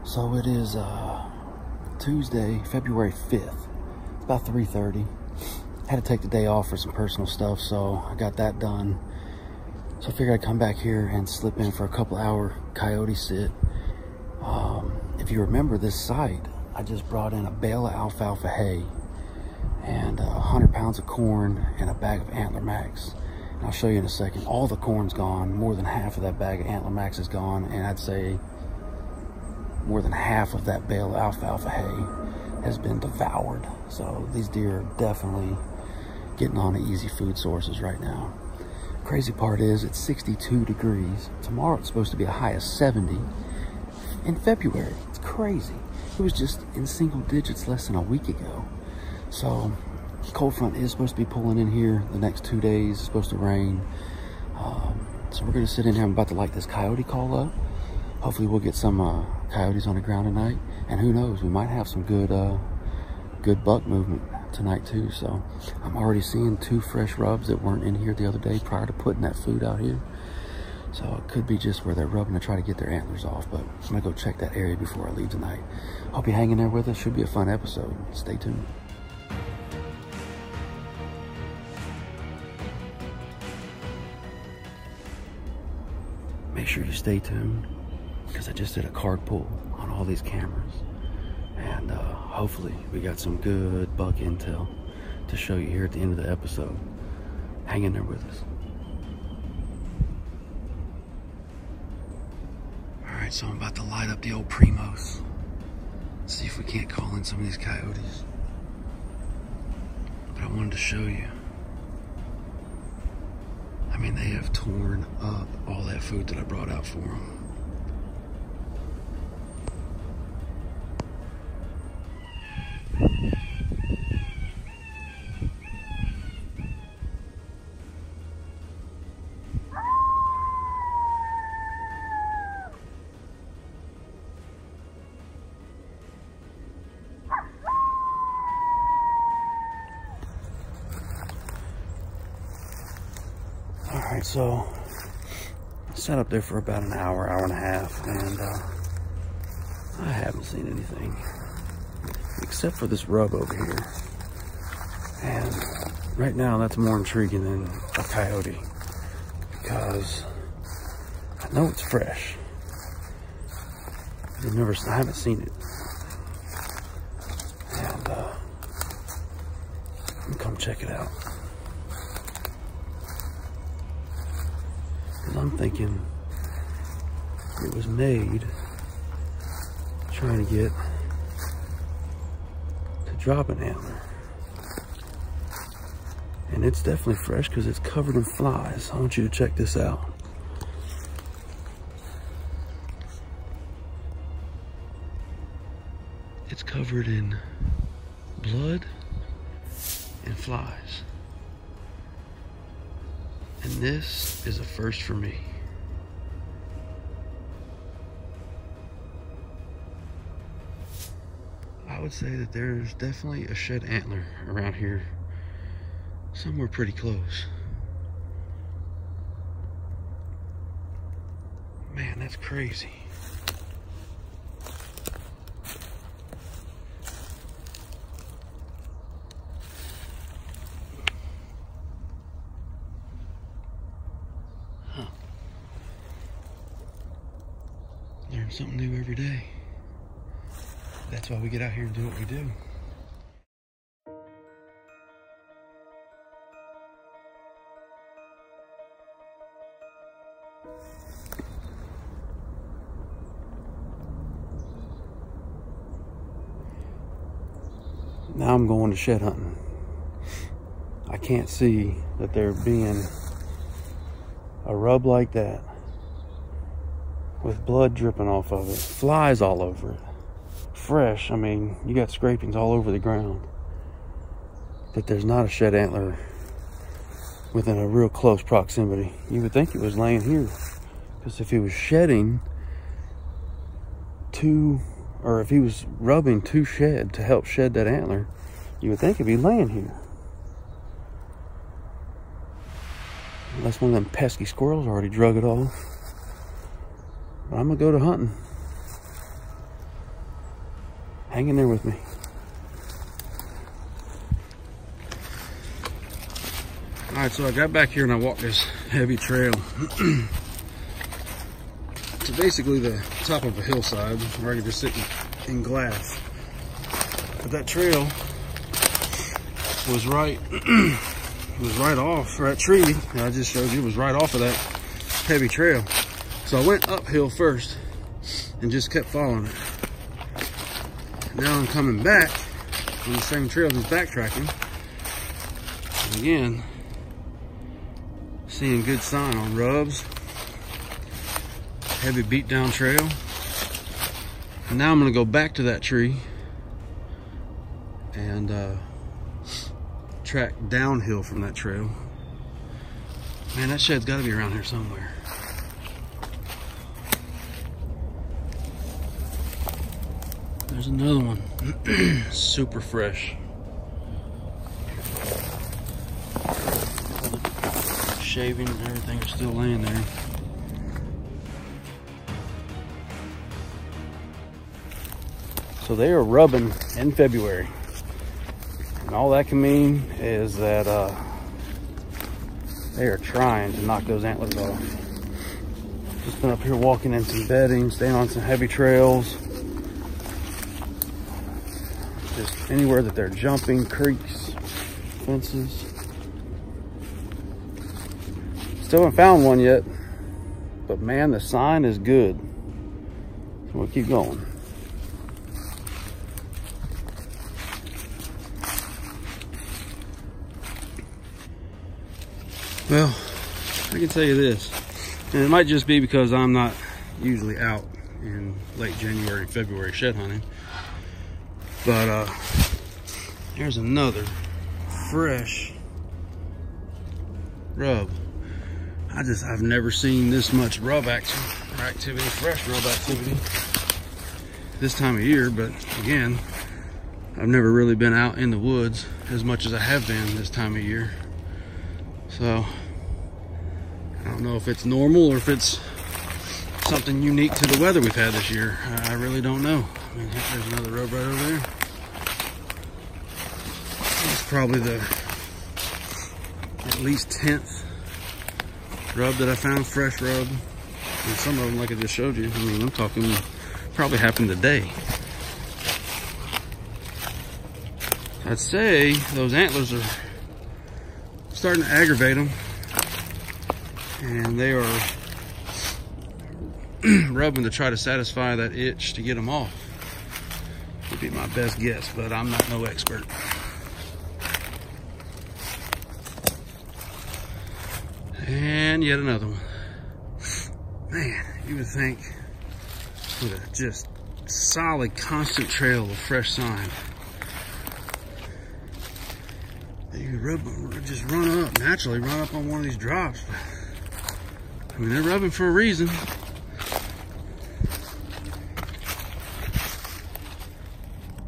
So it is Tuesday, February 5th. It's about 3:30. Had to take the day off for some personal stuff, so I got that done. So I figured I'd come back here and slip in for a couple hour coyote sit. If you remember this site, I just brought in a bale of alfalfa hay and 100 pounds of corn and a bag of Antler Max. And I'll show you in a second. All the corn's gone. More than half of that bag of Antler Max is gone, and I'd say more than half of that bale of alfalfa hay has been devoured. So these deer are definitely getting on to easy food sources right now. Crazy part is it's 62 degrees. Tomorrow it's supposed to be a high of 70 in February. It's crazy. It was just in single digits less than a week ago. So cold front is supposed to be pulling in here the next 2 days. It's supposed to rain. So we're gonna sit in here. I'm about to light this coyote call up. Hopefully we'll get some coyotes on the ground tonight. And who knows, we might have some good buck movement tonight too. So I'm already seeing 2 fresh rubs that weren't in here the other day prior to putting that food out here. So it could be just where they're rubbing to try to get their antlers off, but I'm gonna go check that area before I leave tonight. Hope you're hanging there with us. Should be a fun episode. Stay tuned. Make sure you stay tuned, because I just did a card pull on all these cameras, and hopefully we got some good buck intel to show you here at the end of the episode. Hang in there with us. Alright, so I'm about to light up the old Primos. See if we can't call in some of these coyotes. But I wanted to show you. I mean, they have torn up all that food that I brought out for them. Alright, so I sat up there for about an hour, hour and a half, and I haven't seen anything except for this rub over here. And right now that's more intriguing than a coyote, because I know it's fresh. I haven't seen it. And let me come check it out. I'm thinking it was made trying to get to drop an antler. And it's definitely fresh because it's covered in flies. I want you to check this out. It's covered in blood and flies. And this is a first for me. I would say that there's definitely a shed antler around here, somewhere pretty close. Man, that's crazy. Learn something new every day. That's why we get out here and do what we do. Now I'm going to shed hunting. I can't see that there being a rub like that with blood dripping off of it, flies all over it, fresh. I mean, you got scrapings all over the ground. That there's not a shed antler within a real close proximity. You would think it was laying here, because if he was shedding or if he was rubbing to shed to help shed that antler, you would think it'd be laying here. Unless one of them pesky squirrels already drug it off. But I'm gonna go to hunting. hang in there with me. All right, so I got back here and I walked this heavy trail. So basically the top of a hillside where I could just sit in glass. But that trail was right off, or that tree that I just showed you was right off of that heavy trail. So I went uphill first and just kept following it. Now I'm coming back on the same trail, just backtracking. And again, seeing good sign on rubs, heavy beat down trail. And now I'm gonna go back to that tree and track downhill from that trail. Man, that shed's gotta be around here somewhere. There's another one, super fresh. Shavings and everything are still laying there. So they are rubbing in February. And all that can mean is that they are trying to knock those antlers off. Just been up here walking in some bedding, staying on some heavy trails. Just anywhere that they're jumping, creeks, fences. Still haven't found one yet, but man, the sign is good. So we'll keep going. Well, I can tell you this, and it might just be because I'm not usually out in late January and February shed hunting, but there's another fresh rub. I've never seen this much rub action or activity, fresh rub activity this time of year, but again, I've never really been out in the woods as much as I have been this time of year. So I don't know if it's normal or if it's something unique to the weather we've had this year. I really don't know. I mean, there's another rub right over there. It's probably the at least 10th rub that I found, fresh rub. And some of them, like I just showed you, I mean, I'm talking probably happened today. I'd say those antlers are starting to aggravate them, and they are rubbing to try to satisfy that itch to get them off. Would be my best guess, but I'm not no expert. And yet another one. Man, you would think with a just solid, constant trail of fresh sign, you could just run up, naturally run up on one of these drops. I mean, they're rubbing for a reason.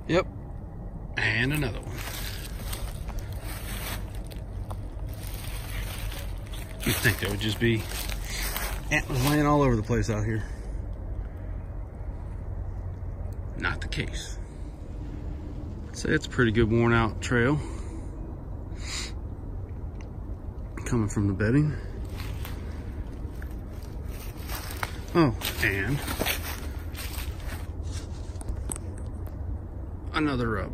Yep, and another one. You'd think there would just be antlers laying all over the place out here. Not the case. I'd say it's a pretty good worn out trail. Coming from the bedding. Oh, and another rub.